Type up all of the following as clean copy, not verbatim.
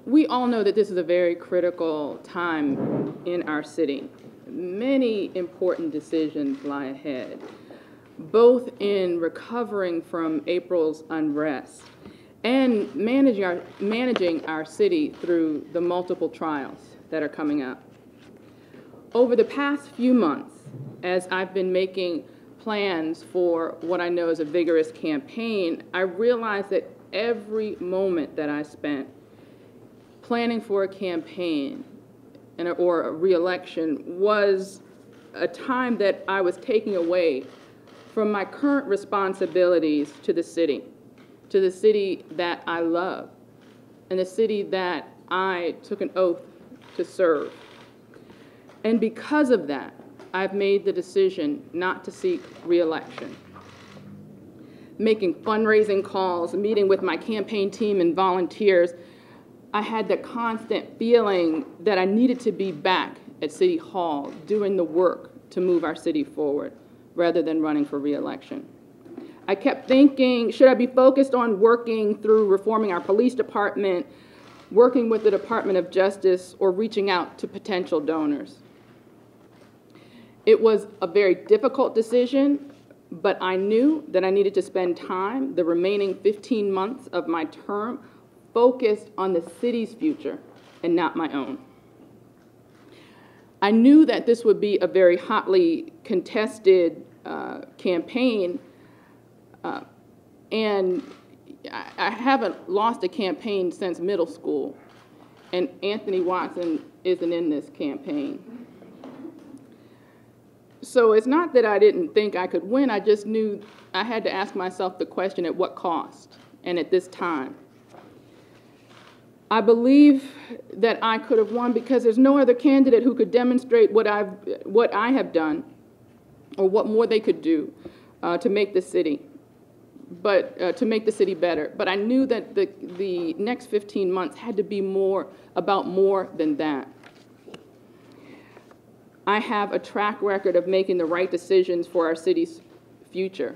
We all know that this is a very critical time in our city. Many important decisions lie ahead, both in recovering from April's unrest and managing our city through the multiple trials that are coming up. Over the past few months, as I've been making plans for what I know is a vigorous campaign, I realized that every moment that I spent planning for a campaign or a re-election was a time that I was taking away from my current responsibilities to the city that I love, and the city that I took an oath to serve. And because of that, I've made the decision not to seek re-election. Making fundraising calls, meeting with my campaign team and volunteers, I had the constant feeling that I needed to be back at City Hall doing the work to move our city forward rather than running for re-election. I kept thinking, should I be focused on working through reforming our police department, working with the Department of Justice, or reaching out to potential donors? It was a very difficult decision, but I knew that I needed to spend time, the remaining 15 months of my term, focused on the city's future and not my own. I knew that this would be a very hotly contested campaign, and I haven't lost a campaign since middle school, and Anthony Watson isn't in this campaign. So it's not that I didn't think I could win, I just knew I had to ask myself the question, at what cost and at this time? I believe that I could have won because there's no other candidate who could demonstrate what I have done or what more they could do to make the city better. But I knew that the next 15 months had to be about more than that. I have a track record of making the right decisions for our city's future.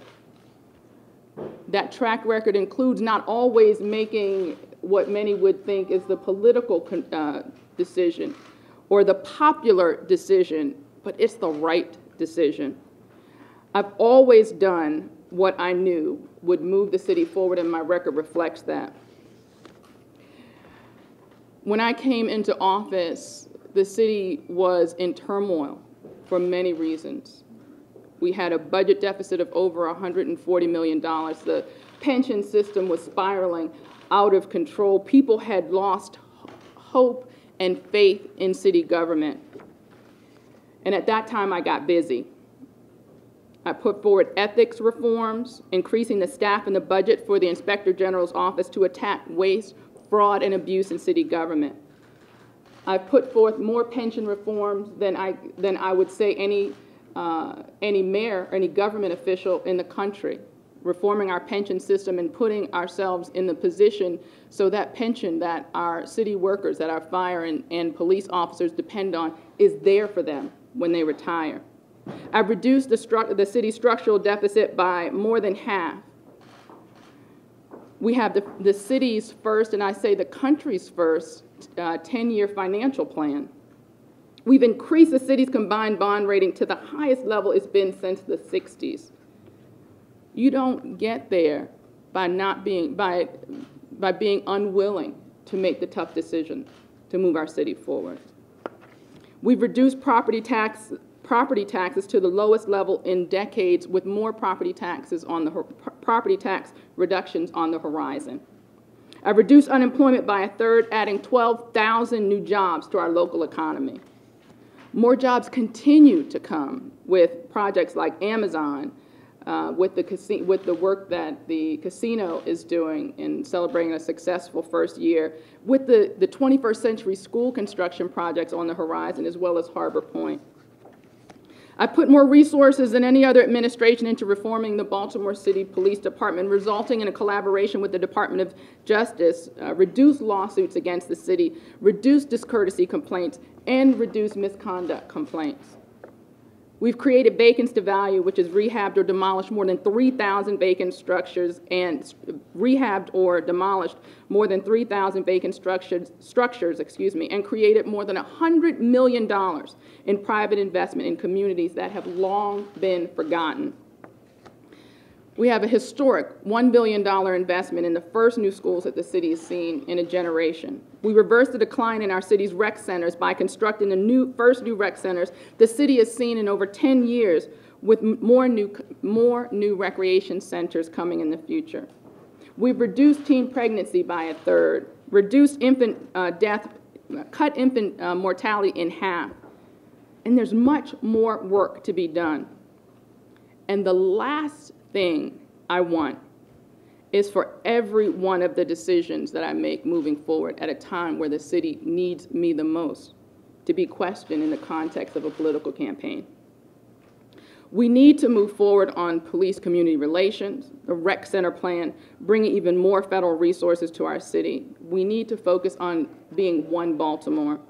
That track record includes not always making what many would think is the political decision or the popular decision, but it's the right decision. I've always done what I knew would move the city forward, and my record reflects that. When I came into office, the city was in turmoil for many reasons. We had a budget deficit of over $140 million. The pension system was spiraling out of control. People had lost hope and faith in city government. And at that time, I got busy. I put forward ethics reforms, increasing the staff and the budget for the Inspector General's office to attack waste, fraud, and abuse in city government. I put forth more pension reforms than I would say any mayor or any government official in the country, reforming our pension system and putting ourselves in the position so that pension that our city workers, that our fire and police officers depend on, is there for them when they retire. I've reduced the city's structural deficit by more than half. We have the city's first, and I say the country's first, 10-year financial plan. We've increased the city's combined bond rating to the highest level it's been since the 60s. You don't get there by being unwilling to make the tough decision to move our city forward. We've reduced property taxes to the lowest level in decades, with more property tax reductions on the horizon. I've reduced unemployment by a third, adding 12,000 new jobs to our local economy. More jobs continue to come with projects like Amazon, with the work that the casino is doing in celebrating a successful first year, with the 21st century school construction projects on the horizon, as well as Harbor Point. I put more resources than any other administration into reforming the Baltimore City Police Department, resulting in a collaboration with the Department of Justice, reduced lawsuits against the city, reduced discourtesy complaints, and reduced misconduct complaints. We've created Vacants to Value, which has rehabbed or demolished more than 3,000 vacant structures and rehabbed or demolished more than 3,000 vacant structures, and created more than $100 million in private investment in communities that have long been forgotten. We have a historic $1 billion investment in the first new schools that the city has seen in a generation. We reversed the decline in our city's rec centers by constructing the first new rec centers the city has seen in over 10 years, with more new recreation centers coming in the future. We've reduced teen pregnancy by a third, reduced infant death, cut infant mortality in half, and there's much more work to be done. And the last thing I want is for every one of the decisions that I make moving forward at a time where the city needs me the most to be questioned in the context of a political campaign. We need to move forward on police-community relations, the rec center plan, bringing even more federal resources to our city. We need to focus on being one Baltimore.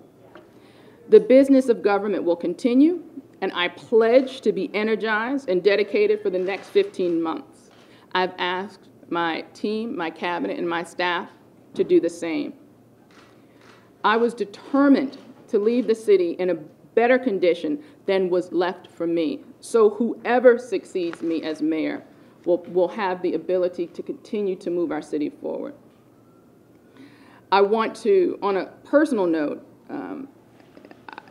The business of government will continue, and I pledge to be energized and dedicated for the next 15 months. I've asked my team, my cabinet, and my staff to do the same. I was determined to leave the city in a better condition than was left for me. So whoever succeeds me as mayor will have the ability to continue to move our city forward. I want to, on a personal note,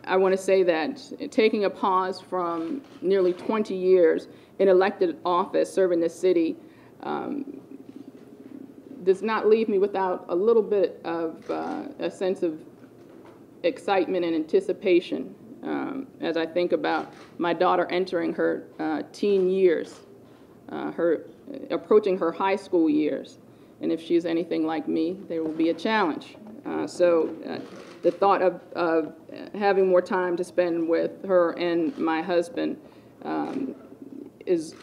I want to say that taking a pause from nearly 20 years in elected office serving the city does not leave me without a little bit of a sense of excitement and anticipation as I think about my daughter entering her teen years, approaching her high school years. And if she's anything like me, there will be a challenge. The thought of having more time to spend with her and my husband is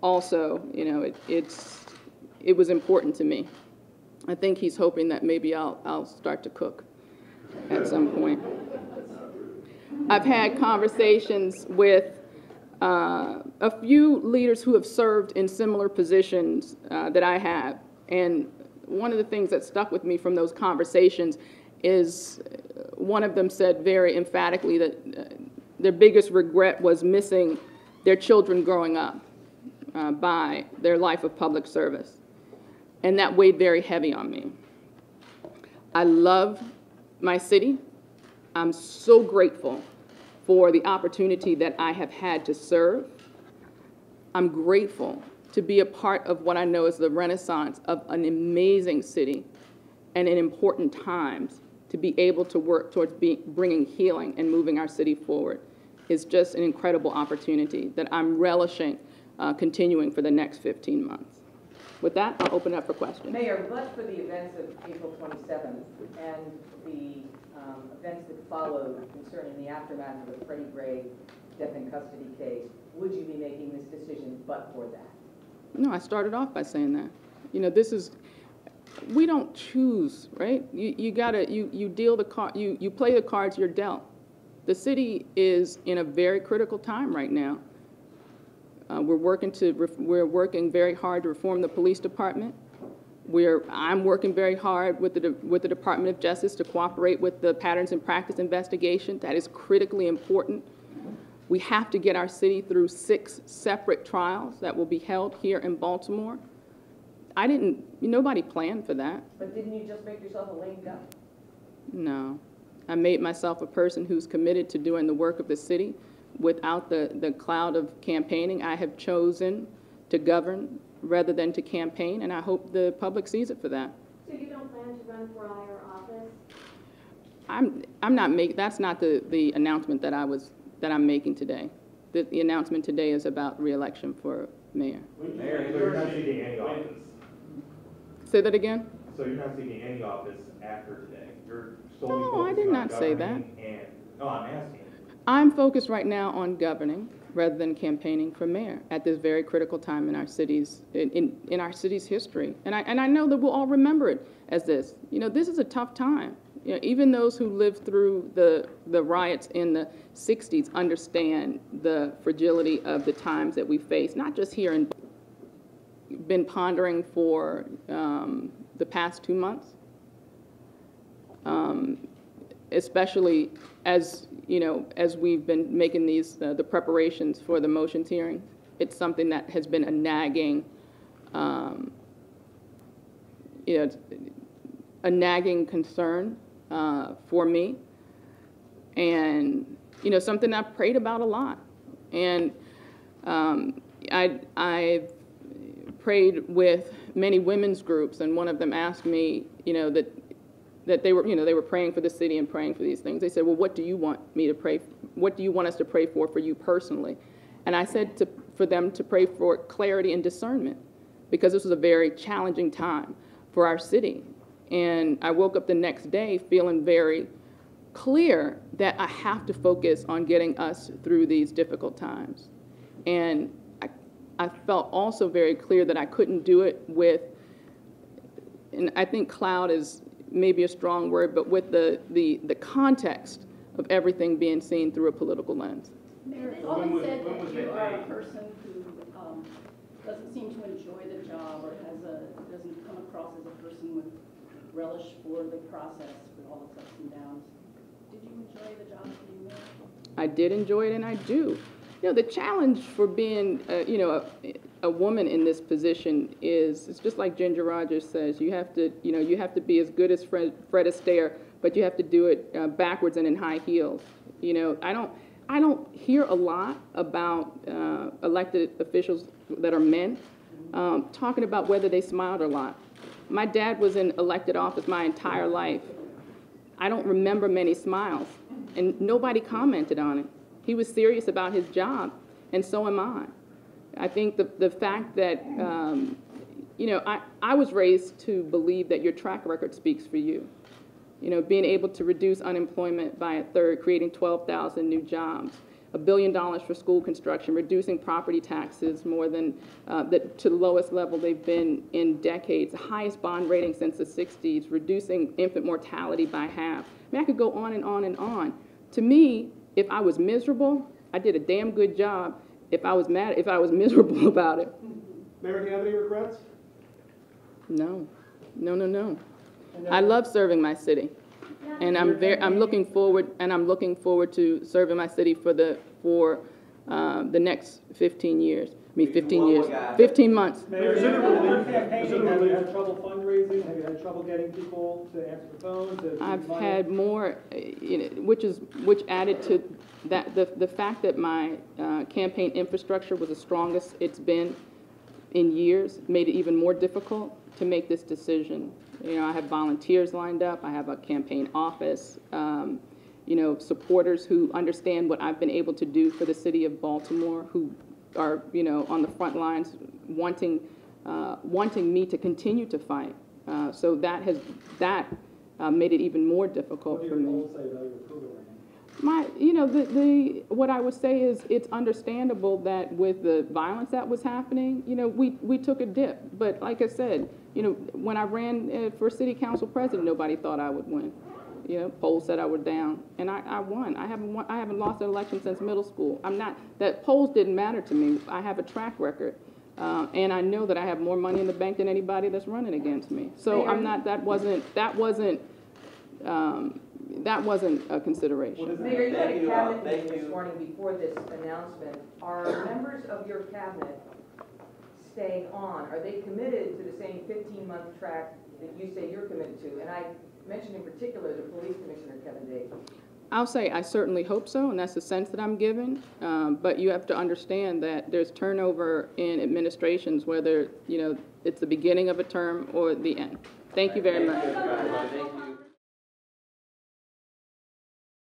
also, it was important to me. I think he's hoping that maybe I'll start to cook at some point. I've had conversations with a few leaders who have served in similar positions that I have, and one of the things that stuck with me from those conversations is one of them said very emphatically that their biggest regret was missing their children growing up by their life of public service. And that weighed very heavy on me. I love my city. I'm so grateful for the opportunity that I have had to serve. I'm grateful to be a part of what I know is the renaissance of an amazing city, and in important times to be able to work towards bringing healing and moving our city forward is just an incredible opportunity that I'm relishing continuing for the next 15 months. With that, I'll open it up for questions. Mayor, but for the events of April 27th and the events that followed concerning the aftermath of the Freddie Gray death in custody case, would you be making this decision but for that? No, I started off by saying that. We don't choose, right? You deal the card, you play the cards you're dealt. The city is in a very critical time right now. We're working very hard to reform the police department. I'm working very hard with the Department of Justice to cooperate with the patterns and practice investigation. That is critically important. We have to get our city through 6 separate trials that will be held here in Baltimore. Nobody planned for that. But didn't you just make yourself a lame duck? No. I made myself a person who's committed to doing the work of the city without the cloud of campaigning. I have chosen to govern rather than to campaign, and I hope the public sees it for that. So you don't plan to run for higher office? I'm not making, that's not the announcement that I'm making today. The announcement today is about re-election for mayor. Mayor, so you're not seeking any office? Say that again? So you're not seeking any office after today? You're solely No, I focusing did on not say that. No, I'm asking. I'm focused right now on governing rather than campaigning for mayor at this very critical time in our city's in our city's history. And I know that we'll all remember it as this. This is a tough time. You know, even those who lived through the riots in the 60s understand the fragility of the times that we face, not just here in been pondering for the past 2 months, especially as, you know, as we've been making these, the preparations for the motions hearing. It's something that has been a nagging, you know, a nagging concern for me, and, you know, something I've prayed about a lot. And I've prayed with many women's groups, and one of them asked me, you know, that they were, you know, they were praying for the city and praying for these things. They said, well, what do you want me to pray? What do you want us to pray for you personally? And I said for them to pray for clarity and discernment, because this was a very challenging time for our city. And I woke up the next day feeling very clear that I have to focus on getting us through these difficult times. And I felt also very clear that I couldn't do it with, and I think cloud is maybe a strong word, but with the context of everything being seen through a political lens. Mayor, it's often said that you are a person who doesn't seem to enjoy the job, or doesn't come across as a person with relish for the process, with all its ups and downs. Did you enjoy the job of being mayor? I did enjoy it, and I do. You know, the challenge for being, you know, a woman in this position is, it's just like Ginger Rogers says, you have to, you know, you have to be as good as Fred Astaire, but you have to do it backwards and in high heels. You know, I don't hear a lot about elected officials that are men talking about whether they smiled or not. My dad was in elected office my entire life. I don't remember many smiles, and nobody commented on it. He was serious about his job, and so am I. I think the fact that, you know, I was raised to believe that your track record speaks for you. You know, being able to reduce unemployment by a third, creating 12,000 new jobs, $1 billion for school construction, reducing property taxes more than, to the lowest level they've been in decades, the highest bond rating since the 60s, reducing infant mortality by half. I mean, I could go on and on and on. To me, if I was miserable, I did a damn good job. If I was miserable about it. Mayor, do you have any regrets? No. I love serving my city, and I'm looking forward to serving my city for the next 15 years. I mean, 15 years, 15 months. Mayor, campaigning, have you had trouble fundraising? Have you had trouble getting people to answer the phone? I've had more, you know, which added to that the fact that my campaign infrastructure was the strongest it's been in years made it even more difficult to make this decision. You know, I have volunteers lined up. I have a campaign office. You know, supporters who understand what I've been able to do for the city of Baltimore, who are, you know, on the front lines wanting me to continue to fight. So that made it even more difficult for me. What do your polls say about your approval rating? You know, what I would say is it's understandable that with the violence that was happening, you know, we took a dip. But like I said, you know, when I ran for city council president, nobody thought I would win. You know, polls said I was down, and I won. I haven't lost an election since middle school. That polls didn't matter to me. I have a track record, and I know that I have more money in the bank than anybody that's running against me. So that wasn't a consideration. Mayor, you had a cabinet meeting this morning before this announcement. Are members of your cabinet staying on? Are they committed to the same 15-month track that you say you're committed to? And I mentioned in particular the police commissioner, Kevin Day. I'll say I certainly hope so, and that's the sense that I'm given. But you have to understand that there's turnover in administrations, whether, you know, it's the beginning of a term or the end. Thank you very much. Thank you.